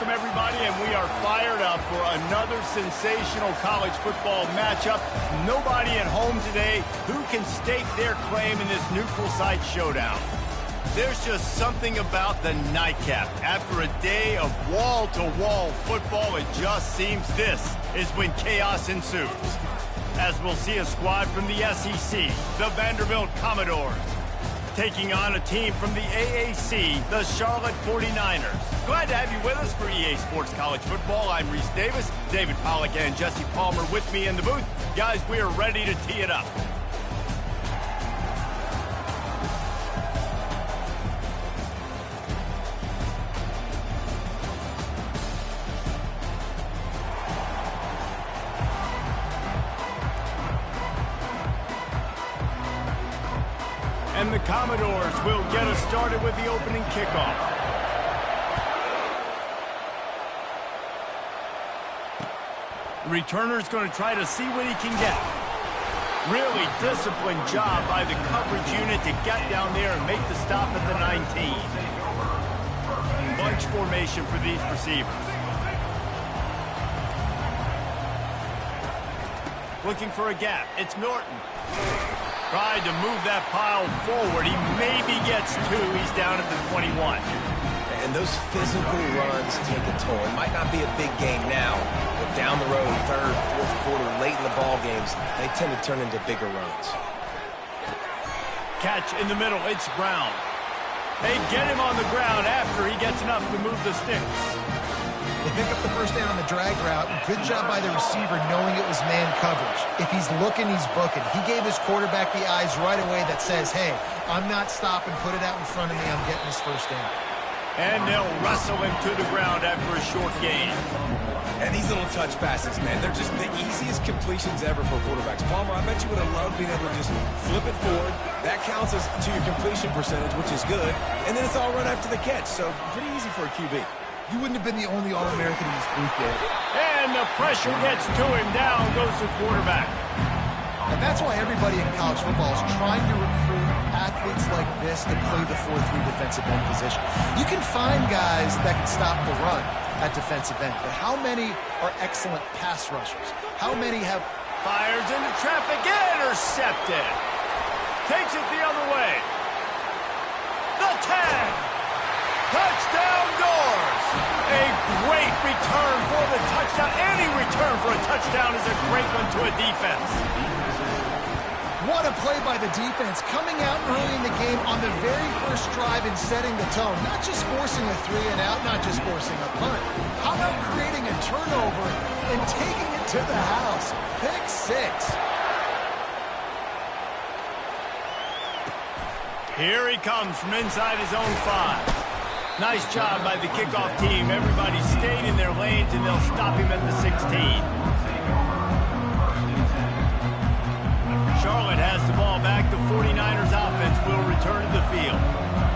Welcome, everybody, and we are fired up for another sensational college football matchup. Nobody at home today who can stake their claim in this neutral site showdown. There's just something about the nightcap. After a day of wall-to-wall football, it just seems this is when chaos ensues. As we'll see a squad from the SEC, the Vanderbilt Commodores, taking on a team from the AAC, the Charlotte 49ers. Glad to have you with us for EA Sports College Football. I'm Reese Davis, David Pollack and Jesse Palmer with me in the booth. Guys, we are ready to tee it up. And the Commodores will get us started with the opening kickoff. The returner's going to try to see what he can get. Really disciplined job by the coverage unit to get down there and make the stop at the 19. Bunch formation for these receivers. Looking for a gap. It's Norton. Tried to move that pile forward. He maybe gets two. He's down at the 21. And those physical runs take a toll. It might not be a big game now, but down the road, third, fourth quarter, late in the ball games, they tend to turn into bigger runs. catch in the middle. It's Brown. They get him on the ground after he gets enough to move the sticks. They pick up the first down on the drag route. Good job by the receiver knowing it was man coverage. If he's looking, he's booking. He gave his quarterback the eyes right away that says, hey, I'm not stopping. Put it out in front of me. I'm getting this first down. And they'll wrestle him to the ground after a short gain. And these little touch passes, man, they're just the easiest completions ever for quarterbacks. Palmer, I bet you would have loved being able to just flip it forward. That counts as to your completion percentage, which is good. And then it's all run after the catch, so pretty easy for a QB. You wouldn't have been the only All-American in this booth, Dave. And the pressure gets to him. Down goes the quarterback. And that's why everybody in college football is trying to recruit athletes like this to play the 4-3 defensive end position. You can find guys that can stop the run at defensive end, but how many are excellent pass rushers? How many have... Fires into traffic, intercepted. Takes it the other way. The 10. Touchdown Doors! A great return for the touchdown. Any return for a touchdown is a great one to a defense. What a play by the defense, coming out early in the game on the very first drive and setting the tone. Not just forcing a 3 and out, not just forcing a punt. How about creating a turnover and taking it to the house? Pick 6. Here he comes from inside his own 5. Nice job by the kickoff team. Everybody stayed in their lanes, and they'll stop him at the 16. Charlotte has the ball back. The 49ers offense will return to the field.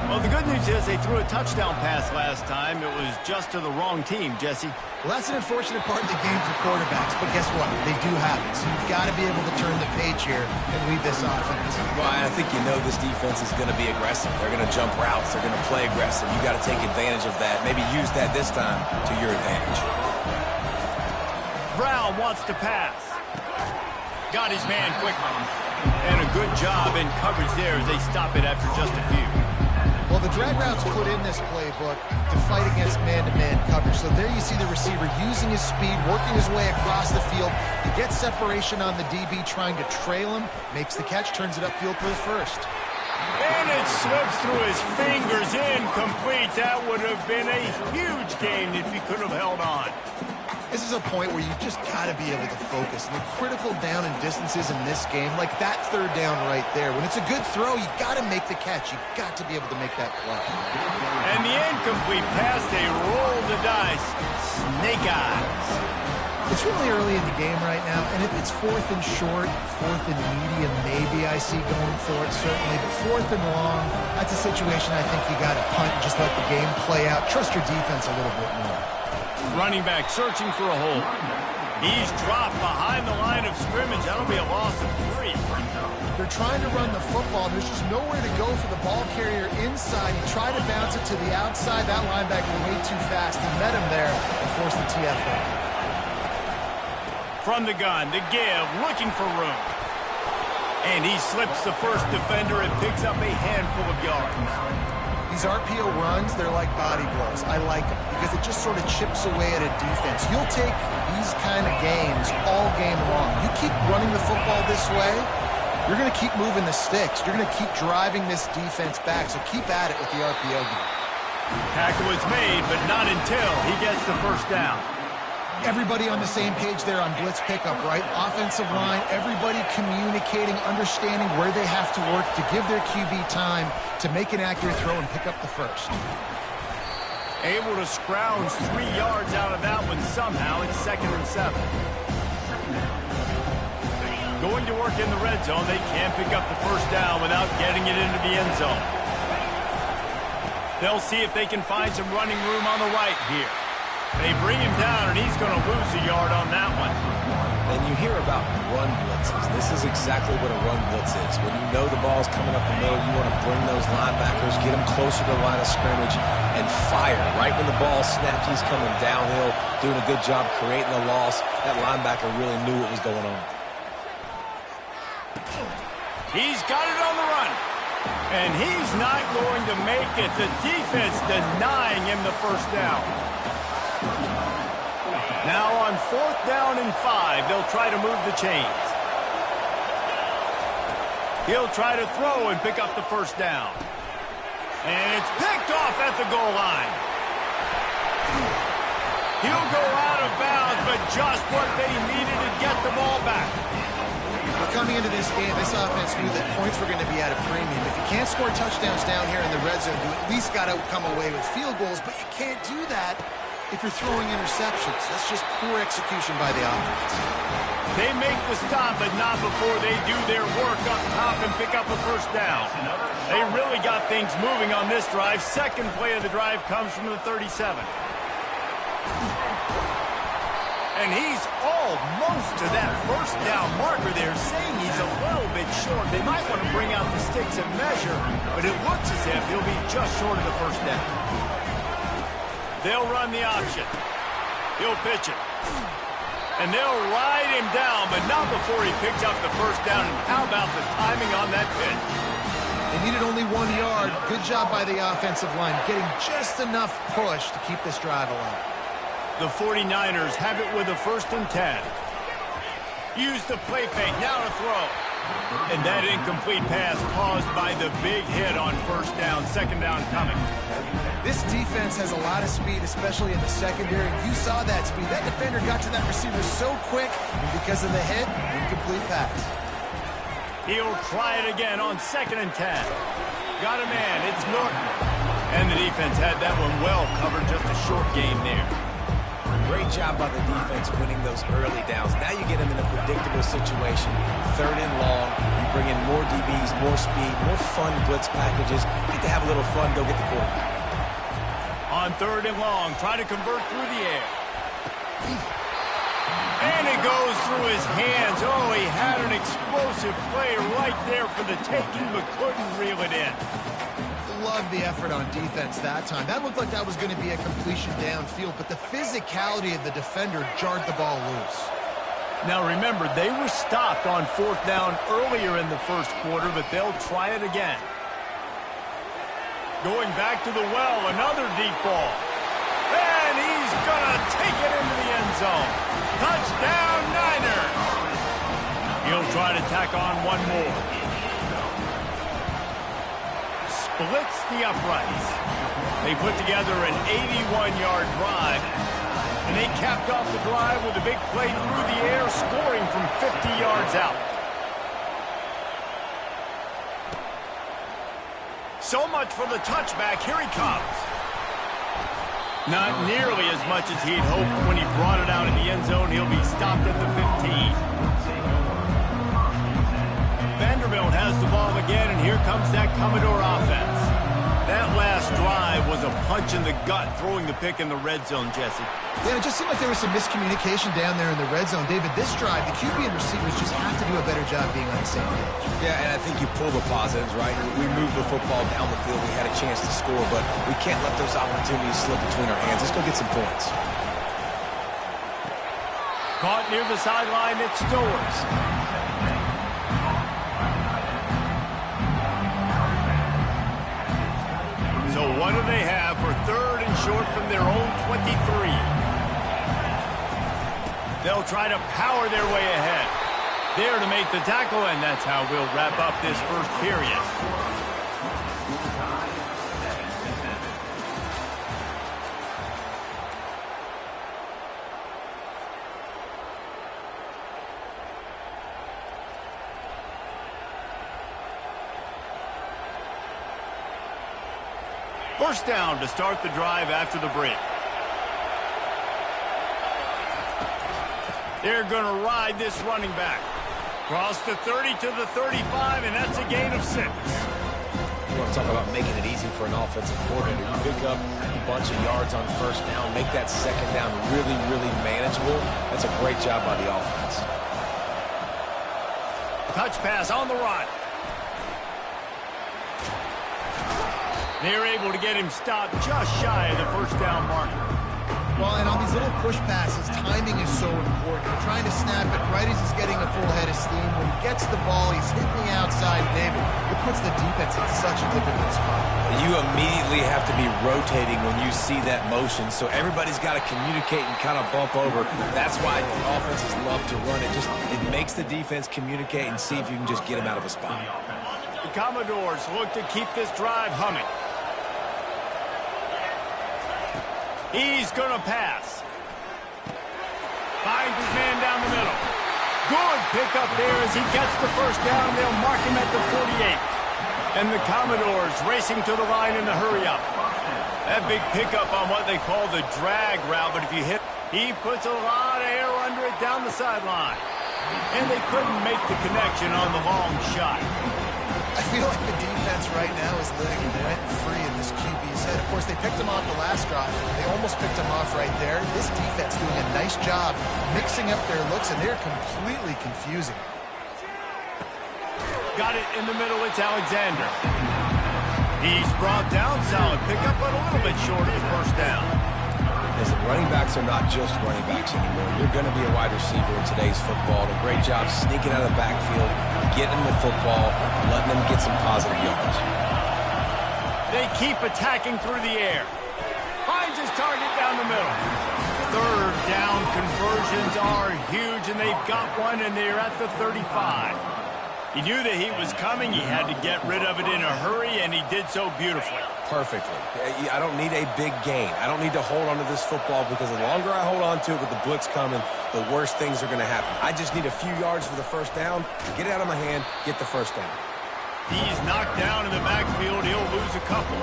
Well, the good news is they threw a touchdown pass last time. It was just to the wrong team, Jesse. Well, that's an unfortunate part of the game for quarterbacks, but guess what? They do have it, so you've got to be able to turn the page here and lead this offense. Well, I think you know this defense is going to be aggressive. They're going to jump routes. They're going to play aggressive. You got to take advantage of that. Maybe use that this time to your advantage. Brown wants to pass. Got his man quickly. And a good job in coverage there as they stop it after just a few. Well, the drag routes put in this playbook to fight against man-to-man coverage. So there you see the receiver using his speed, working his way across the field to get separation on the DB, trying to trail him, makes the catch, turns it upfield for his first. And it slips through his fingers, incomplete. That would have been a huge gain if he could have held on. This is a point where you just got to be able to focus. The critical down and distances in this game, like that third down right there. When it's a good throw, you got to make the catch. You got to be able to make that play. And the incomplete pass, they roll the dice. Snake eyes. It's really early in the game right now, and if it's 4th and short, 4th and medium, maybe I see going for it, certainly. But 4th and long, that's a situation I think you got to punt and just let the game play out. Trust your defense a little bit more. Running back searching for a hole. He's dropped behind the line of scrimmage. That'll be a loss of 3. They're trying to run the football. There's just nowhere to go for the ball carrier inside. He tried to bounce it to the outside. That linebacker way too fast. He met him there and forced the TFL. From the gun, the give, looking for room. And he slips the first defender and picks up a handful of yards. These RPO runs, they're like body blows. I like them because it just sort of chips away at a defense. You'll take these kind of games all game long. You keep running the football this way, you're going to keep moving the sticks. You're going to keep driving this defense back, so keep at it with the RPO game. Tackle is made, but not until he gets the first down. Everybody on the same page there on blitz pickup, right? Offensive line, everybody communicating, understanding where they have to work to give their QB time to make an accurate throw and pick up the first. Able to scrounge 3 yards out of that one somehow. It's 2nd and 7. Going to work in the red zone. They can't pick up the first down without getting it into the end zone. They'll see if they can find some running room on the right here. They bring him down, and he's going to lose a yard on that one. And you hear about run blitzes. This is exactly what a run blitz is. When you know the ball's coming up the middle, you want to bring those linebackers, get them closer to the line of scrimmage, and fire. Right when the ball snapped, he's coming downhill, doing a good job creating the loss. That linebacker really knew what was going on. He's got it on the run. And he's not going to make it. The defense denying him the first down. Now on 4th down and 5, they'll try to move the chains. He'll try to throw and pick up the first down. And it's picked off at the goal line. He'll go out of bounds, but just what they needed to get the ball back. Well, coming into this game, this offense knew that points were going to be at a premium. If you can't score touchdowns down here in the red zone, you at least got to come away with field goals, but you can't do that if you're throwing interceptions. That's just poor execution by the offense. They make the stop, but not before they do their work up top and pick up a first down. They really got things moving on this drive. Second play of the drive comes from the 37. And he's almost to that first down marker there, saying he's a little bit short. They might want to bring out the sticks and measure, but it looks as if he'll be just short of the first down. They'll run the option. He'll pitch it. And they'll ride him down, but not before he picks up the first down. And how about the timing on that pitch? They needed only 1 yard. Good job by the offensive line, getting just enough push to keep this drive alive. The 49ers have it with a 1st and 10. Use the play fake, now to throw. And that incomplete pass caused by the big hit on first down, second down coming. This defense has a lot of speed, especially in the secondary. You saw that speed. That defender got to that receiver so quick, and because of the hit, incomplete pass. He'll try it again on 2nd and 10. Got a man, it's Norton. And the defense had that one well covered, just a short game there. Great job by the defense winning those early downs. Now you get them in a predictable situation. 3rd and long. You bring in more DBs, more speed, more fun blitz packages. You get to have a little fun, go get the quarterback. On 3rd and long, try to convert through the air. And it goes through his hands. Oh, he had an explosive play right there for the taking, but couldn't reel it in. Love the effort on defense that time. That looked like that was going to be a completion downfield, but the physicality of the defender jarred the ball loose. Now remember, they were stopped on 4th down earlier in the first quarter, but they'll try it again. Going back to the well, another deep ball. And he's going to take it into the end zone. Touchdown, Niners! He'll try to tack on one more. Splits the uprights. They put together an 81-yard drive, and they capped off the drive with a big play through the air, scoring from 50 yards out. So much for the touchback. Here he comes. Not nearly as much as he'd hoped when he brought it out in the end zone. He'll be stopped at the 15. Vanderbilt has the ball again, and here comes that Commodore offense. That last drive was a punch in the gut, throwing the pick in the red zone, Jesse. Yeah, it just seemed like there was some miscommunication down there in the red zone. David, this drive, the QB and receivers just have to do a better job being on the same page. Yeah, and I think you pull the positives, right? We moved the football down the field. We had a chance to score, but we can't let those opportunities slip between our hands. Let's go get some points. Caught near the sideline, it's Stowers. So what do they have for 3rd and short from their own 23? They'll try to power their way ahead. There to make the tackle, and that's how we'll wrap up this first period. First down to start the drive after the break. They're going to ride this running back. Cross the 30 to the 35, and that's a gain of 6. You want to talk about making it easy for an offensive coordinator. You pick up a bunch of yards on first down, make that second down really, really manageable. That's a great job by the offense. Touch pass on the run. They're able to get him stopped just shy of the first down marker. Well, and on these little push passes, timing is so important. You're trying to snap it right as he's getting a full head of steam. When he gets the ball, he's hitting the outside. David, it puts the defense in such a difficult spot. You immediately have to be rotating when you see that motion, so everybody's got to communicate and kind of bump over. That's why the offenses love to run it. It makes the defense communicate and see if you can just get him out of a spot. Commodores look to keep this drive humming. He's going to pass. Finds his man down the middle. Good pickup there as he gets the first down. They'll mark him at the 48. And the Commodores racing to the line in the hurry-up. That big pickup on what they call the drag route, but if you hit, he puts a lot of air under it down the sideline. And they couldn't make the connection on the long shot. I feel like the defense right now is letting him rent free in this QB's head. Of course, they picked him off the last drive. They almost picked him off right there. This defense doing a nice job mixing up their looks, and they're completely confusing. Got it in the middle. It's Alexander. He's brought down. Solid pickup, but a little bit short of the first down. Listen, running backs are not just running backs anymore. You're going to be a wide receiver in today's football. A great job sneaking out of the backfield, getting the football, letting them get some positive yards. They keep attacking through the air. Finds his target down the middle. Third down conversions are huge, and they've got one, and they're at the 35. He knew that he was coming. He had to get rid of it in a hurry, and he did so beautifully. Perfectly. I don't need a big gain. I don't need to hold on to this football because the longer I hold on to it with the blitz coming, the worse things are going to happen. I just need a few yards for the first down, get it out of my hand, get the first down. He's knocked down in the backfield. He'll lose a couple.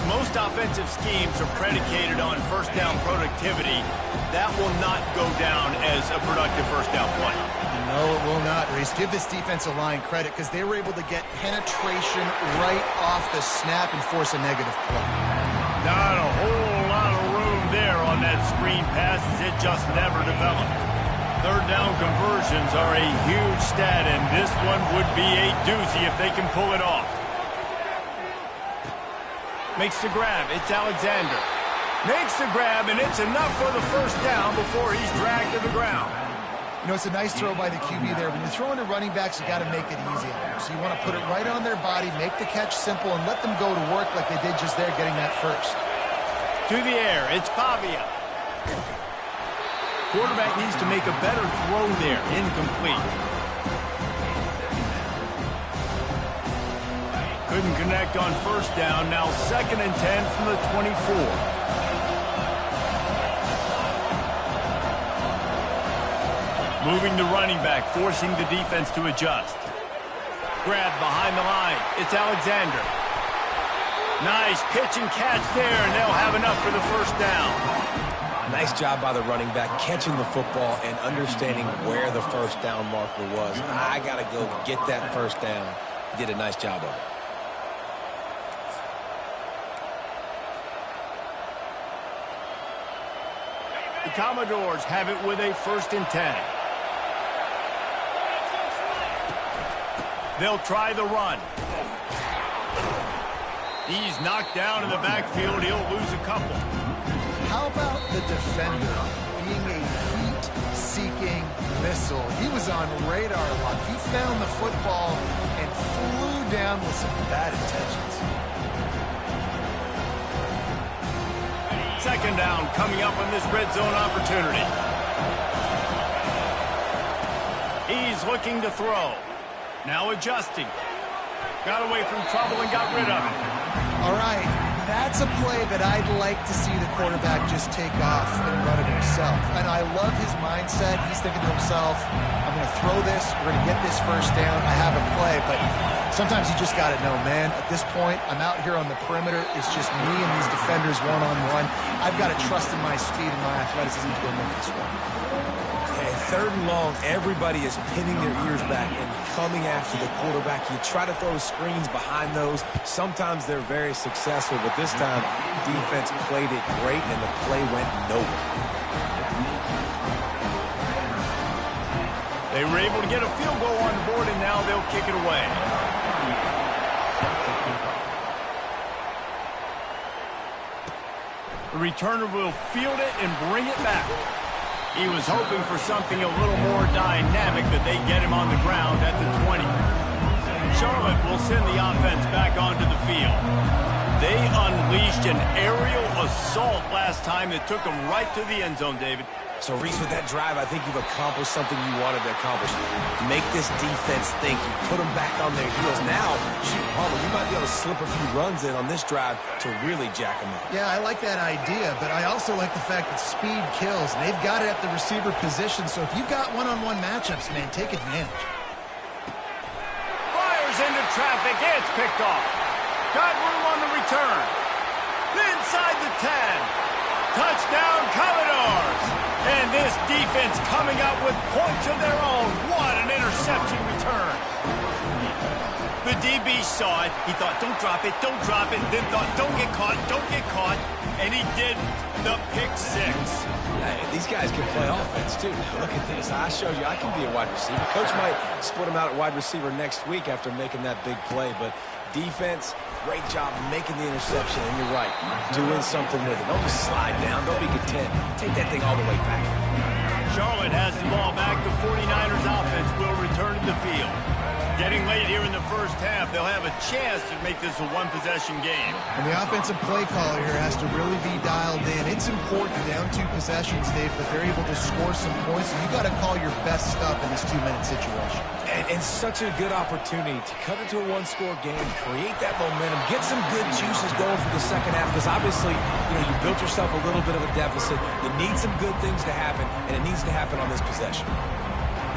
Most offensive schemes are predicated on first down productivity. That will not go down as a productive first down play. No, it will not, Reese. Give this defensive line credit because they were able to get penetration right off the snap and force a negative play. Not a whole lot of room there on that screen pass as it just never developed. Third down conversions are a huge stat, and this one would be a doozy if they can pull it off. Makes the grab. It's Alexander. Makes the grab, and it's enough for the first down before he's dragged to the ground. You know, it's a nice throw by the QB there. When you're throwing to running backs, you got to make it easy on them. So you want to put it right on their body, make the catch simple, and let them go to work like they did just there, getting that first. To the air, it's Pavia. Quarterback needs to make a better throw there. Incomplete. Couldn't connect on first down. Now 2nd and 10 from the 24. Moving the running back, forcing the defense to adjust. Grab behind the line. It's Alexander. Nice pitch and catch there, and they'll have enough for the first down. Nice job by the running back, catching the football and understanding where the first down marker was. I got to go get that first down. He did a nice job of it. The Commodores have it with a 1st and 10. They'll try the run. He's knocked down in the backfield. He'll lose a couple. How about the defender being a heat-seeking missile? He was on radar lock. He found the football and flew down with some bad intentions. 2nd down coming up on this red zone opportunity. He's looking to throw. Now adjusting. Got away from trouble and got rid of it. All right, that's a play that I'd like to see the quarterback just take off and run it himself. And I love his mindset. He's thinking to himself, I'm going to throw this. We're going to get this first down. I have a play. But sometimes you just got to know, man, at this point, I'm out here on the perimeter. It's just me and these defenders one-on-one. I've got to trust in my speed and my athleticism to go make this one. 3rd and long, everybody is pinning their ears back and coming after the quarterback. You try to throw screens behind those. Sometimes they're very successful, but this time, defense played it great, and the play went nowhere. They were able to get a field goal on the board, and now they'll kick it away. The returner will field it and bring it back. He was hoping for something a little more dynamic, but they get him on the ground at the 20. Charlotte will send the offense back onto the field. They unleashed an aerial assault last time that took them right to the end zone, David. So, Reese, with that drive, I think you've accomplished something you wanted to accomplish. Make this defense think. You put them back on their heels. Now, shoot, Palmer, you might be able to slip a few runs in on this drive to really jack them up. Yeah, I like that idea, but I also like the fact that speed kills. And they've got it at the receiver position, so if you've got one-on-one matchups, man, take advantage. Fires into traffic. It's picked off. Got room on the return. Inside the 10. Touchdown, Commodores! And this defense coming up with points of their own. What an interception return. The DB saw it. He thought, don't drop it, don't drop it. Then thought, don't get caught, don't get caught. And he did the pick six. Hey, these guys can play offense, too. Now, look at this. I showed you I can be a wide receiver. Coach might split him out at wide receiver next week after making that big play, but defense, great job making the interception, and you're right, doing something with it. Don't just slide down. Don't be content. Take that thing all the way back. Charlotte has the ball back. The 49ers offense will return to the field. Getting late here in the first half, they'll have a chance to make this a one-possession game. And the offensive play caller here has to really be dialed in. It's important down 2 possessions, Dave, that they're able to score some points. And you got to call your best stuff in this 2-minute situation. And such a good opportunity to cut it to a one-score game, create that momentum, get some good juices going for the second half, because obviously, you built yourself a little bit of a deficit. You need some good things to happen, and it needs to happen on this possession.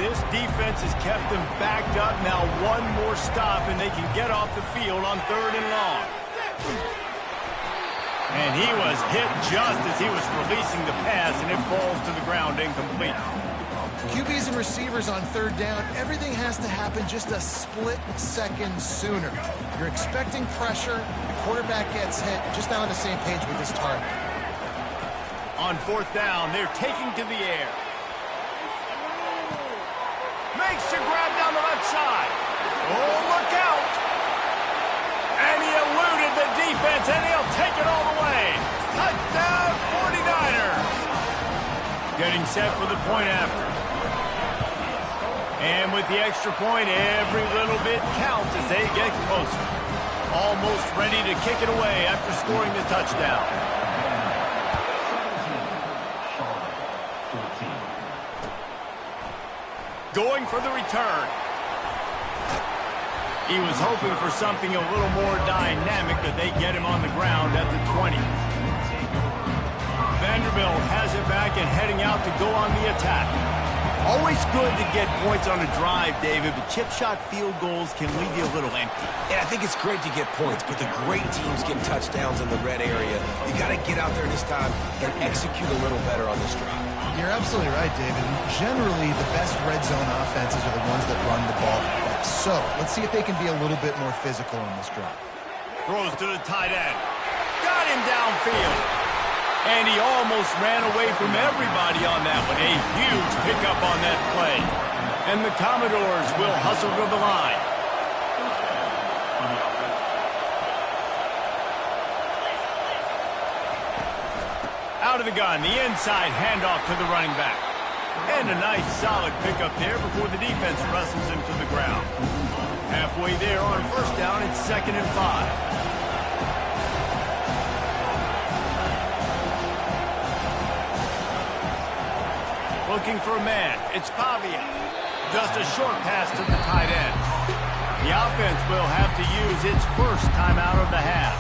This defense has kept them backed up. Now one more stop, and they can get off the field on 3rd and long. And he was hit just as he was releasing the pass, and it falls to the ground incomplete. QBs and receivers on 3rd down, everything has to happen just a split second sooner. You're expecting pressure, the quarterback gets hit, just not on the same page with his target. On 4th down, they're taking to the air. Makes a grab down the left side. Oh, look out! And he eluded the defense, and he'll take it all the way. Touchdown, 49ers! Getting set for the point after. And with the extra point, every little bit counts as they get closer. Almost ready to kick it away after scoring the touchdown. Going for the return. He was hoping for something a little more dynamic, but they get him on the ground at the 20. Vanderbilt has it back and heading out to go on the attack. Always good to get points on a drive, David, but chip shot field goals can leave you a little empty. Yeah, I think it's great to get points, but the great teams get touchdowns in the red area. You got to get out there this time and execute a little better on this drive. You're absolutely right, David. Generally, the best red zone offenses are the ones that run the ball best. So, let's see if they can be a little bit more physical in this drive. Throws to the tight end. Got him downfield. And he almost ran away from everybody on that one. A huge pickup on that play. And the Commodores will hustle to the line. Out of the gun, the inside handoff to the running back. And a nice solid pickup there before the defense wrestles him to the ground. Halfway there on 1st down, it's 2nd and 5. Looking for a man. It's Pavia. Just a short pass to the tight end. The offense will have to use its first timeout of the half.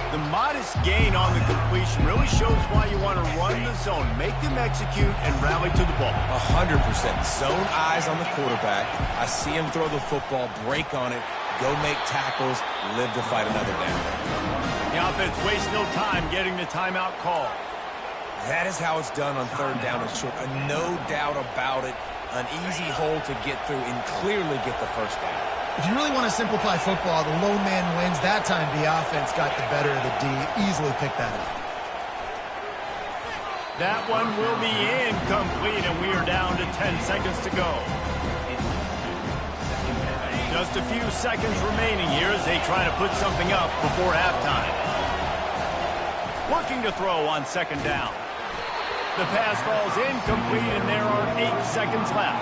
The modest gain on the completion really shows why you want to run the zone, make them execute, and rally to the ball. 100%. Zone eyes on the quarterback. I see him throw the football, break on it, go make tackles, live to fight another down. The offense wastes no time getting the timeout call. That is how it's done on 3rd down and short. No doubt about it. An easy hole to get through and clearly get the 1st down. If you really want to simplify football, the lone man wins. That time the offense got the better of the D. Easily picked that up. That one will be incomplete, and we are down to 10 seconds to go. Just a few seconds remaining here as they try to put something up before halftime. Looking to throw on 2nd down. The pass falls incomplete, and there are 8 seconds left.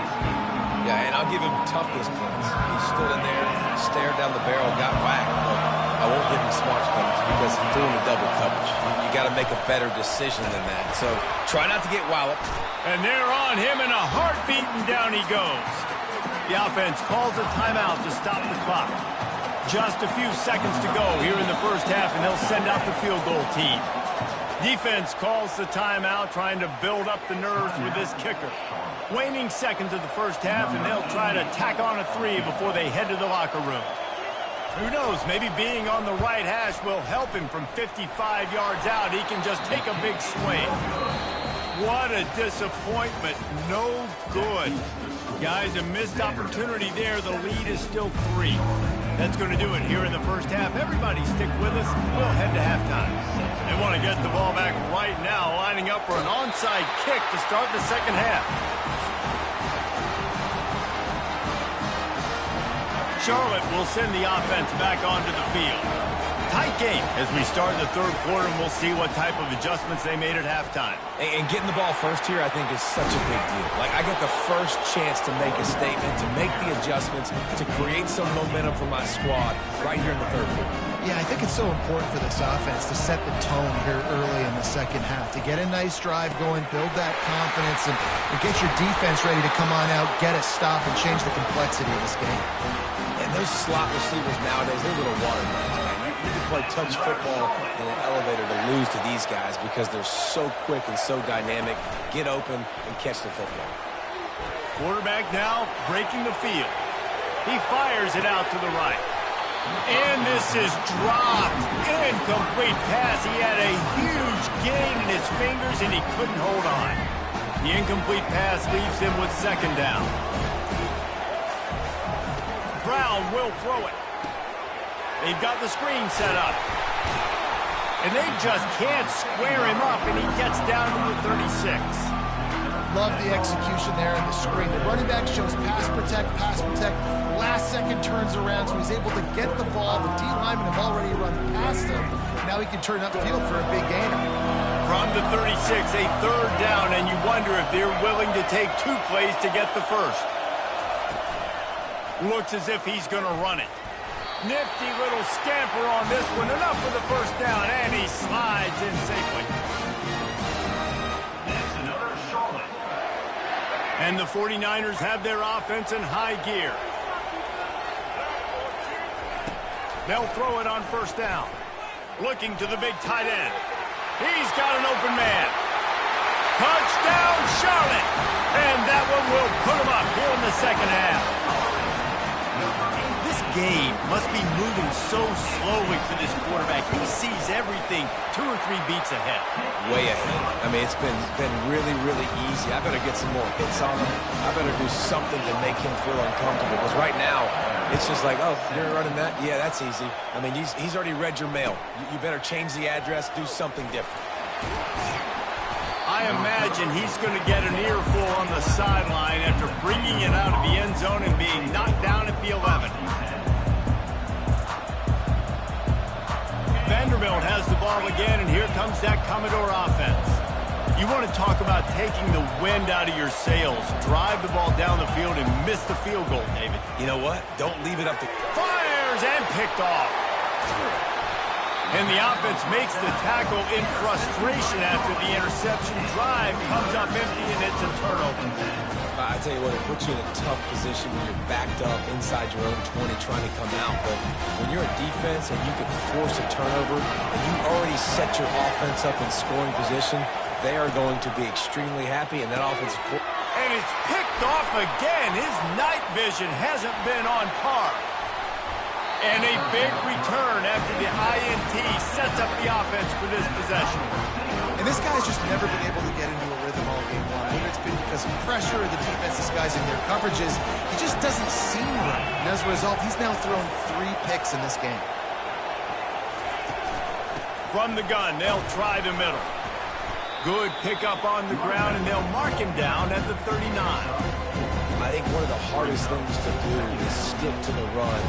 Yeah, and I'll give him toughness points. He stood in there, stared down the barrel, got whacked, but I won't give him smarts points because he through into double coverage. You got to make a better decision than that. So try not to get walloped. And they're on him in a heartbeat, and down he goes. The offense calls a timeout to stop the clock. Just a few seconds to go here in the first half, and they'll send out the field goal team. Defense calls the timeout, trying to build up the nerves with this kicker. Waning seconds of the first half, and they'll try to tack on a three before they head to the locker room. Who knows, maybe being on the right hash will help him from 55 yards out. He can just take a big swing. What a disappointment. No good. Guys, a missed opportunity there. The lead is still 3. That's going to do it here in the first half. Everybody stick with us. We'll head to halftime. They want to get the ball back right now, lining up for an onside kick to start the second half. Charlotte will send the offense back onto the field. Tight game as we start the third quarter, and we'll see what type of adjustments they made at halftime. And getting the ball first here, I think, is such a big deal. Like, I get the first chance to make a statement, to make the adjustments, to create some momentum for my squad right here in the third quarter. Yeah, I think it's so important for this offense to set the tone here early in the second half, to get a nice drive going, build that confidence, and get your defense ready to come on out, get a stop, and change the complexity of this game. And those slot receivers nowadays, they're little water guns, man. You can play touch football in an elevator to lose to these guys because they're so quick and so dynamic. Get open and catch the football. Quarterback now breaking the field. He fires it out to the right. And this is dropped. Incomplete pass. He had a huge gain in his fingers, and he couldn't hold on. The incomplete pass leaves him with second down. Brown will throw it. They've got the screen set up. And they just can't square him up, and he gets down to the 36. Love the execution there in the screen. The running back shows pass protect. Last second turns around, so he's able to get the ball. The D linemen have already run past him. Now he can turn upfield for a big gain. From the 36, a third down, and you wonder if they're willing to take 2 plays to get the first. Looks as if he's going to run it. Nifty little scamper on this one. Enough for the first down, and he slides in safely. And the 49ers have their offense in high gear. They'll throw it on first down. Looking to the big tight end. He's got an open man. Touchdown, Charlotte! And that one will put him up here in the second half. This game must be moving so slowly for this quarterback. He sees everything 2 or 3 beats ahead. Way ahead. I mean, it's been really, really easy. I better get some more hits on him. I better do something to make him feel uncomfortable. Because right now, it's just like, oh, you're running that? Yeah, that's easy. I mean, he's already read your mail. You better change the address, do something different. I imagine he's going to get an earful on the sideline after bringing it out of the end zone and being knocked down at the 11. Vanderbilt has the ball again, and here comes that Commodore offense. You want to talk about taking the wind out of your sails. Drive the ball down the field and miss the field goal, David. You know what? Don't leave it up to... Fires and picked off. And the offense makes the tackle in frustration after the interception. Drive comes up empty, and it's a turnover. I tell you what, it puts you in a tough position when you're backed up inside your own 20 trying to come out. But when you're a defense and you can force a turnover and you already set your offense up in scoring position, they are going to be extremely happy, and that offensive... And it's picked off again. His night vision hasn't been on par. And a big return after the INT sets up the offense for this possession. And this guy's just never been able to get into a rhythm all game long. Whether it's been because of pressure or the defense disguising their coverages, he just doesn't seem right. And as a result, he's now thrown 3 picks in this game. From the gun, they'll try the middle. Good pickup on the ground, and they'll mark him down at the 39. I think one of the hardest things to do is stick to the run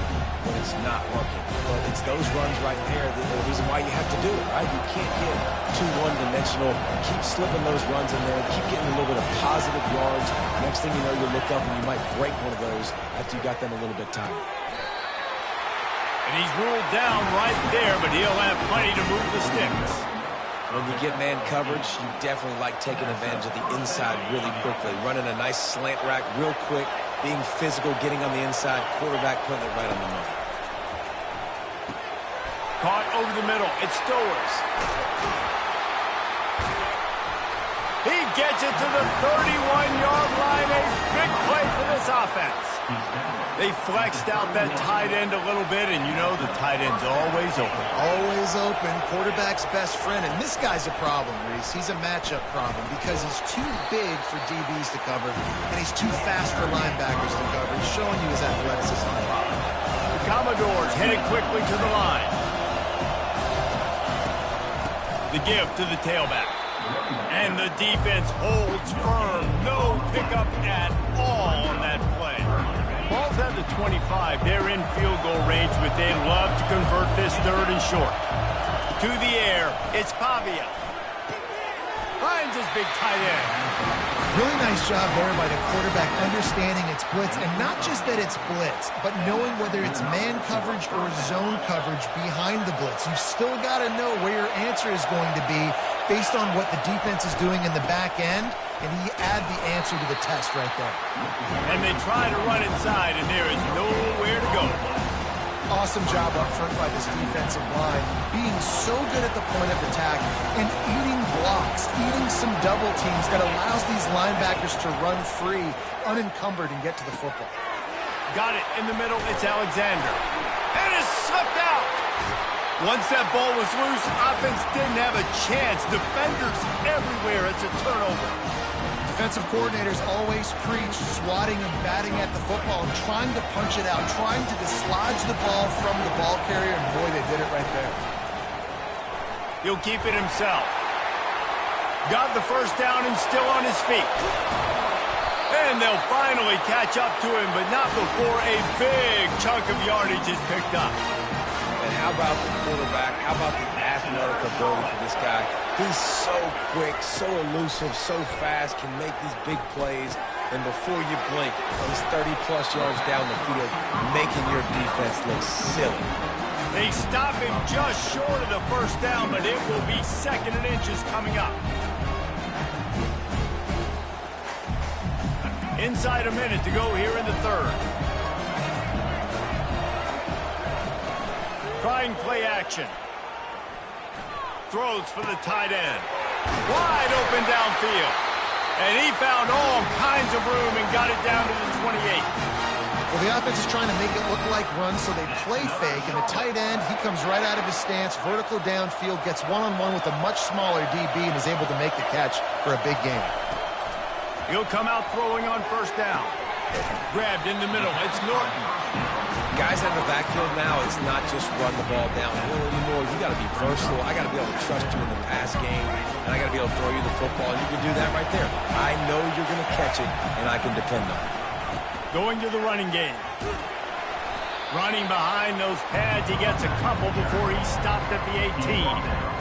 when it's not working. But it's those runs right there that are the reason why you have to do it, right? You can't get too one-dimensional. Keep slipping those runs in there. Keep getting a little bit of positive yards. Next thing you know, you look up and you might break one of those after you got them a little bit tired. And he's ruled down right there, but he'll have plenty to move the sticks. When you get man coverage, you definitely like taking advantage of the inside really quickly. Running a nice slant rack real quick, being physical, getting on the inside, quarterback putting it right on the money. Caught over the middle. It's Stowers. He gets it to the 31-yard line. A big play for this offense. They flexed out that tight end a little bit, and you know the tight end's always open. Always open. Quarterback's best friend. And this guy's a problem, Reese. He's a matchup problem because he's too big for DBs to cover, and he's too fast for linebackers to cover. He's showing you his athleticism. The Commodores headed quickly to the line. The give to the tailback. And the defense holds firm. No pickup at all on that play. Ball's at the 25. They're in field goal range, but they'd love to convert this third and short. To the air, it's Pavia. Finds his big tight end. Really nice job there by the quarterback understanding it's blitz, and not just that it's blitz, but knowing whether it's man coverage or zone coverage behind the blitz. You've still got to know where your answer is going to be based on what the defense is doing in the back end, and he add the answer to the test right there. And they try to run inside, and there is nowhere to go. Awesome job up front by this defensive line, being so good at the point of attack and eating blocks, eating some double teams that allows these linebackers to run free, unencumbered, and get to the football. Got it in the middle. It's Alexander. And it's slipped out. Once that ball was loose, offense didn't have a chance. Defenders everywhere. It's a turnover. Defensive coordinators always preach swatting and batting at the football and trying to punch it out, trying to dislodge the ball from the ball carrier, and boy, they did it right there. He'll keep it himself. Got the first down and still on his feet. And they'll finally catch up to him, but not before a big chunk of yardage is picked up. And how about the quarterback? How about the athletic ability for this guy? He's so quick, so elusive, so fast, can make these big plays. And before you blink, he's 30-plus yards down the field, making your defense look silly. They stop him just short of the first down, but it will be second and inches coming up. Inside a minute to go here in the third. Trying play action. Throws for the tight end. Wide open downfield. And he found all kinds of room and got it down to the 28. Well, the offense is trying to make it look like runs, so they play fake, and the tight end, he comes right out of his stance, vertical downfield, gets one-on-one with a much smaller DB, and is able to make the catch for a big gain. He'll come out throwing on first down. Grabbed in the middle. It's Norton. Guys out of the backfield now, it's not just run the ball downhill anymore. You got to be versatile. I got to be able to trust you in the pass game, and I got to be able to throw you the football, and you can do that right there. I know you're going to catch it, and I can depend on it. Going to the running game. Running behind those pads. He gets a couple before he stopped at the 18.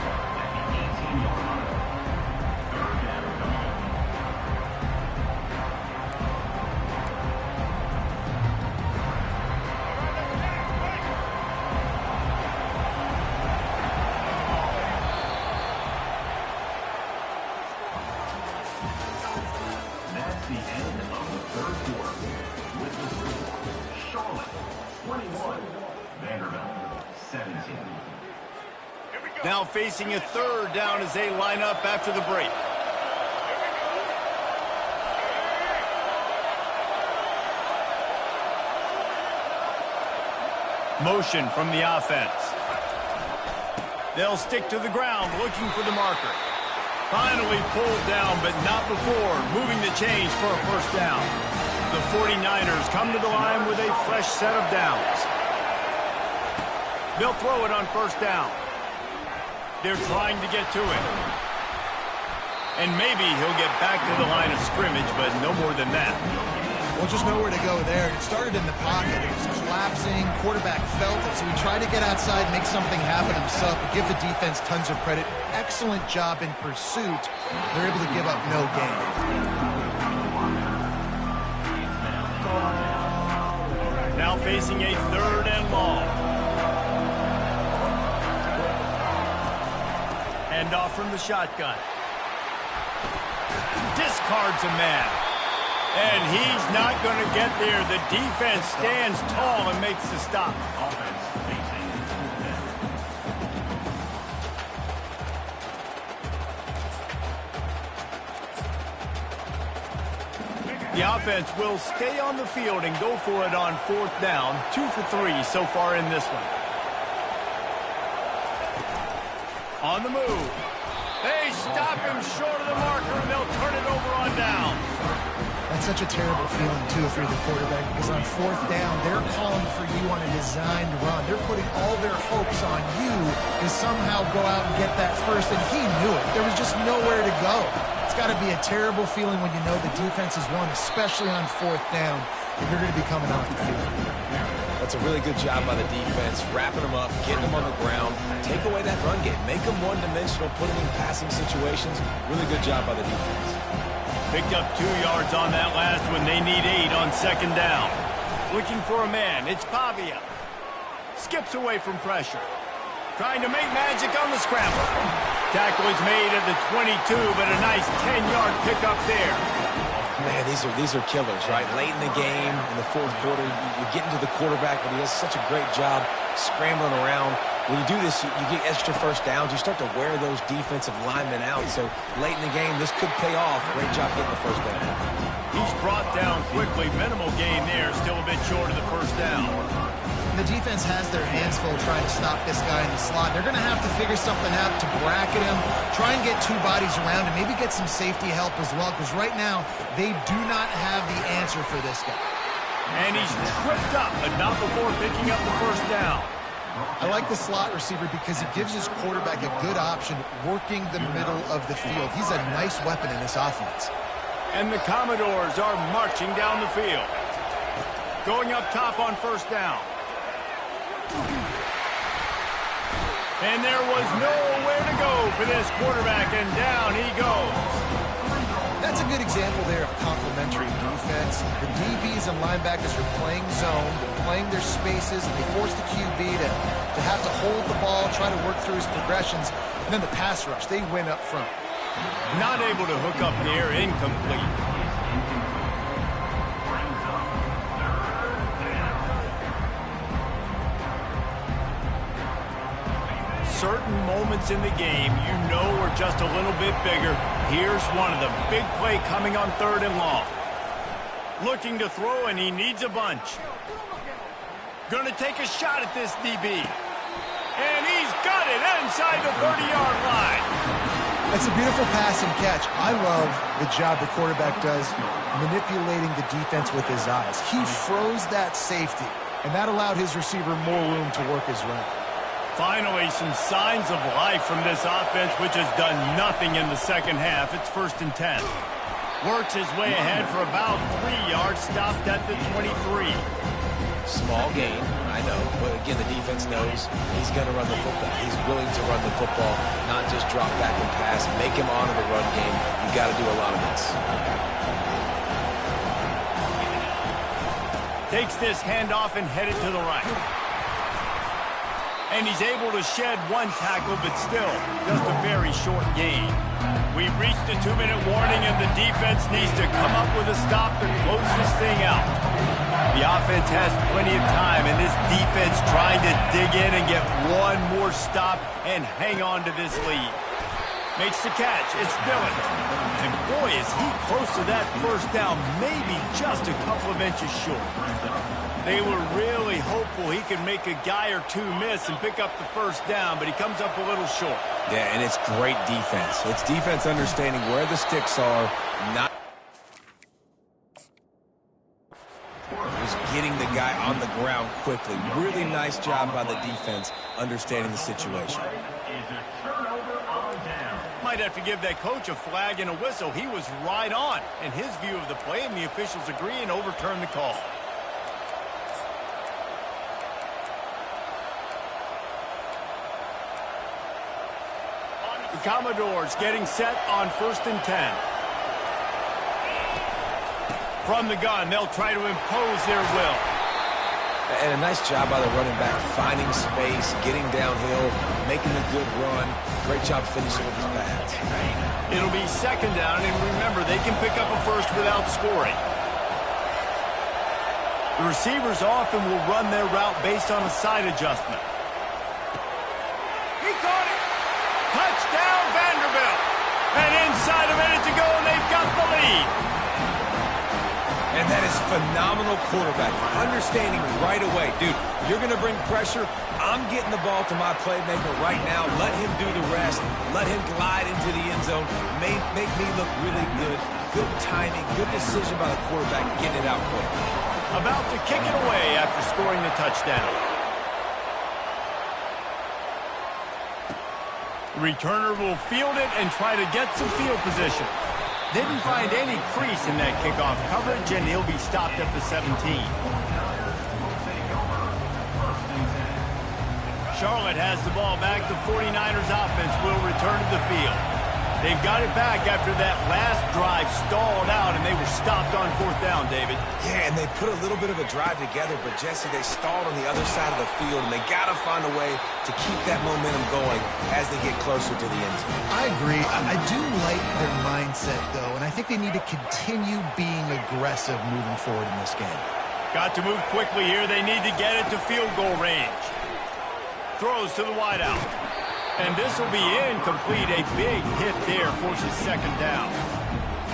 Now facing a third down as they line up after the break. Motion from the offense. They'll stick to the ground looking for the marker. Finally pulled down, but not before moving the chains for a first down. The 49ers come to the line with a fresh set of downs. They'll throw it on first down. They're trying to get to him. And maybe he'll get back to the line of scrimmage, but no more than that. Well, just nowhere to go there. It started in the pocket. It was collapsing. Quarterback felt it, so he tried to get outside, make something happen himself, but give the defense tons of credit. Excellent job in pursuit. They're able to give up no gain. Now facing a third and long. Hand off from the shotgun. Discards a man. And he's not going to get there. The defense stands tall and makes the stop. The offense will stay on the field and go for it on 4th down. 2 for 3 so far in this one. On the move. They stop him short of the marker, and they'll turn it over on downs. That's such a terrible feeling, too, if you're the quarterback, because on 4th down, they're calling for you on a designed run. They're putting all their hopes on you to somehow go out and get that first, and he knew it. There was just nowhere to go. It's got to be a terrible feeling when you know the defense has won, especially on 4th down, and you're going to be coming off the field. That's a really good job by the defense, wrapping them up, getting them on the ground, take away that run game, make them one-dimensional, put them in passing situations. Really good job by the defense. Picked up 2 yards on that last one. They need 8 on 2nd down. Looking for a man. It's Pavia. Skips away from pressure. Trying to make magic on the scramble. Tackle is made at the 22, but a nice 10-yard pickup there. Man, these are killers, right? Late in the game, in the 4th quarter, you're getting to the quarterback, but he does such a great job scrambling around. When you do this, you get extra first downs. You start to wear those defensive linemen out. So late in the game, this could pay off. Great job getting the first down. He's brought down quickly. Minimal gain there. Still a bit short of the first down. The defense has their hands full trying to stop this guy in the slot. They're going to have to figure something out to bracket him, try and get 2 bodies around him, maybe get some safety help as well, because right now they do not have the answer for this guy. And he's tripped up, but not before picking up the first down. I like the slot receiver because he gives his quarterback a good option working the middle of the field. He's a nice weapon in this offense. And the Commodores are marching down the field. Going up top on first down. And there was nowhere to go for this quarterback, and down he goes. That's a good example there of complementary defense. The DBs and linebackers are playing zone, they're playing their spaces, and they force the QB to have to hold the ball, try to work through his progressions, and then the pass rush, they win up front. Not able to hook up there, incomplete. Certain moments in the game you know are just a little bit bigger. Here's one of them. Big play coming on 3rd and long. Looking to throw, and he needs a bunch. Going to take a shot at this DB. And he's got it inside the 30-yard line. That's a beautiful pass and catch. I love the job the quarterback does manipulating the defense with his eyes. He froze that safety, and that allowed his receiver more room to work his route. Finally, some signs of life from this offense, which has done nothing in the second half. It's 1st and 10. Works his way ahead for about 3 yards, stopped at the 23. Small gain, I know, but again, the defense knows he's going to run the football. He's willing to run the football, not just drop back and pass, make him honor the run game. You got to do a lot of this. Takes this handoff and headed to the right. And he's able to shed 1 tackle, but still just a very short gain. We've reached the 2-minute warning, and the defense needs to come up with a stop to close this thing out. The offense has plenty of time, and this defense trying to dig in and get 1 more stop and hang on to this lead. Makes the catch. It's Dillon. And boy, is he close to that first down, maybe just a couple of inches short. They were really hopeful he could make a guy or 2 miss and pick up the first down, but he comes up a little short. Yeah, and it's great defense. It's defense understanding where the sticks are, not was getting the guy on the ground quickly. Really nice job by the defense understanding the situation. Might have to give that coach a flag and a whistle. He was right on in his view of the play, and the officials agree and overturn the call. The Commodores getting set on 1st and 10. From the gun, they'll try to impose their will. And a nice job by the running back, finding space, getting downhill, making a good run. Great job finishing with his pads. It'll be second down, and remember, they can pick up a first without scoring. The receivers often will run their route based on a side adjustment. He caught it! Touchdown, Vanderbilt! And inside a minute to go, and they've got the lead. And that is phenomenal quarterback. Understanding right away. Dude, you're going to bring pressure. I'm getting the ball to my playmaker right now. Let him do the rest. Let him glide into the end zone. Make me look really good. Good timing. Good decision by the quarterback. Getting it out quick. About to kick it away after scoring the touchdown. The returner will field it and try to get some field position. Didn't find any crease in that kickoff coverage, and he'll be stopped at the 17. Charlotte has the ball back. The 49ers offense will return to the field. They've got it back after that last drive stalled out, and they were stopped on fourth down, David. Yeah, and they put a little bit of a drive together, but, Jesse, they stalled on the other side of the field, and they got to find a way to keep that momentum going as they get closer to the end zone. I agree. I do like their mindset, though, and I think they need to continue being aggressive moving forward in this game. Got to move quickly here. They need to get it to field goal range. Throws to the wideout. And this will be incomplete. A big hit there forces second down.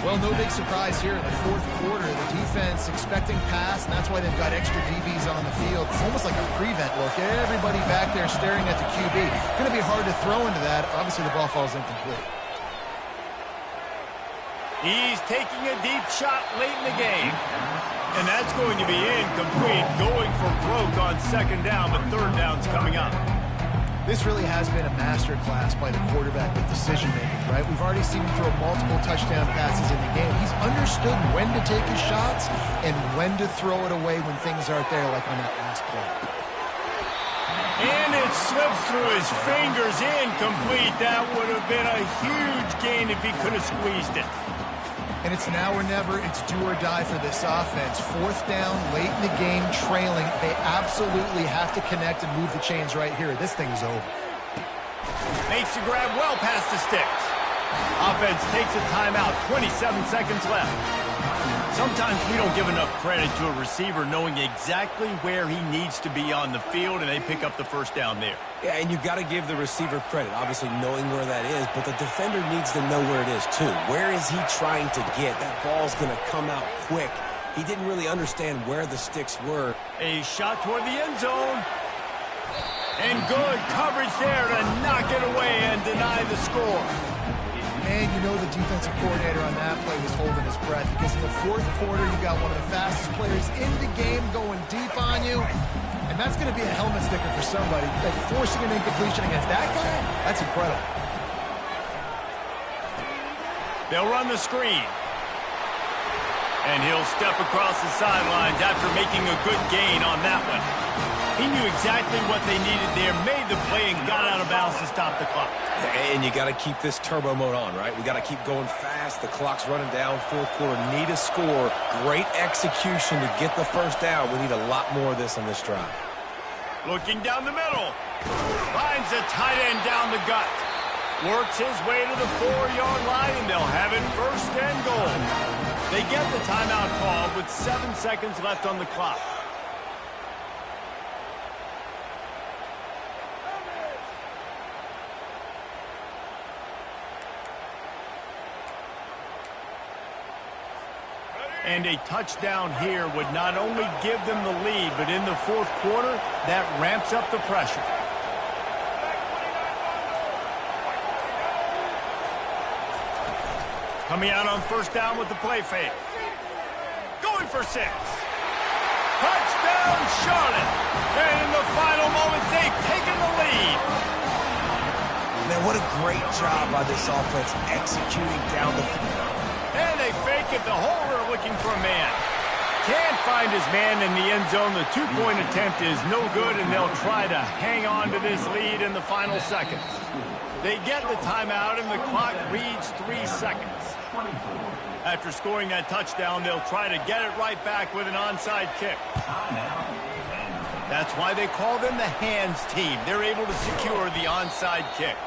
Well, no big surprise here in the fourth quarter. The defense expecting pass, and that's why they've got extra DBs on the field. It's almost like a prevent look. Everybody back there staring at the QB. Going to be hard to throw into that. Obviously, the ball falls incomplete. He's taking a deep shot late in the game. And that's going to be incomplete. Going for broke on second down, but third down's coming up. This really has been a masterclass by the quarterback with decision-making, right? We've already seen him throw multiple touchdown passes in the game. He's understood when to take his shots and when to throw it away when things aren't there, like on that last play. And it slips through his fingers, incomplete. That would have been a huge gain if he could have squeezed it. And it's now or never. It's do or die for this offense. Fourth down, late in the game, trailing. They absolutely have to connect and move the chains right here. This thing is over. Makes the grab well past the sticks. Offense takes a timeout. 27 seconds left. Sometimes we don't give enough credit to a receiver knowing exactly where he needs to be on the field, and they pick up the first down there. Yeah, and you've got to give the receiver credit, obviously knowing where that is, but the defender needs to know where it is too. Where is he trying to get? That ball's going to come out quick. He didn't really understand where the sticks were. A shot toward the end zone. And good coverage there to knock it away and deny the score. And you know the defensive coordinator on that play was holding his breath because in the fourth quarter, you got one of the fastest players in the game going deep on you. And that's going to be a helmet sticker for somebody. Like forcing an incompletion against that guy, that's incredible. They'll run the screen. And he'll step across the sidelines after making a good gain on that one. He knew exactly what they needed there, made the play, and got out of bounds to stop the clock. And you got to keep this turbo mode on, right? We got to keep going fast. The clock's running down. Fourth quarter, need a score. Great execution to get the first down. We need a lot more of this on this drive. Looking down the middle. Finds a tight end down the gut. Works his way to the 4-yard line, and they'll have it first and goal. They get the timeout call with 7 seconds left on the clock. And a touchdown here would not only give them the lead, but in the fourth quarter, that ramps up the pressure. Coming out on first down with the play fake. Going for 6. Touchdown, Charlotte. And in the final moments, they've taken the lead. Man, what a great job by this offense executing down the field. And they fake it. The holder looking for a man. Can't find his man in the end zone. The two-point attempt is no good, and they'll try to hang on to this lead in the final seconds. They get the timeout, and the clock reads 3 seconds. After scoring that touchdown, they'll try to get it right back with an onside kick. That's why they call them the hands team. They're able to secure the onside kick.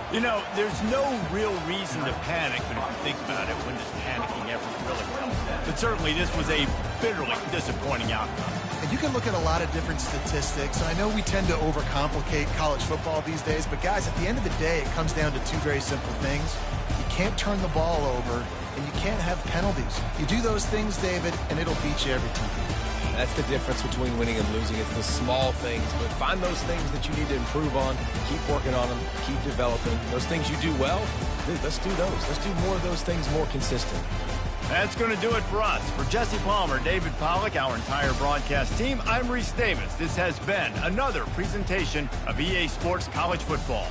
You know, there's no real reason to panic, but if you think about it, when does panicking ever really help? But certainly this was a bitterly disappointing outcome. And you can look at a lot of different statistics. And I know we tend to overcomplicate college football these days, but guys, at the end of the day, it comes down to two very simple things. You can't turn the ball over, and you can't have penalties. You do those things, David, and it'll beat you every time. That's the difference between winning and losing. It's the small things, but find those things that you need to improve on. Keep working on them. Keep developing. Those things you do well, let's do those. Let's do more of those things more consistent. That's going to do it for us. For Jesse Palmer, David Pollack, our entire broadcast team, I'm Reese Davis. This has been another presentation of EA Sports College Football.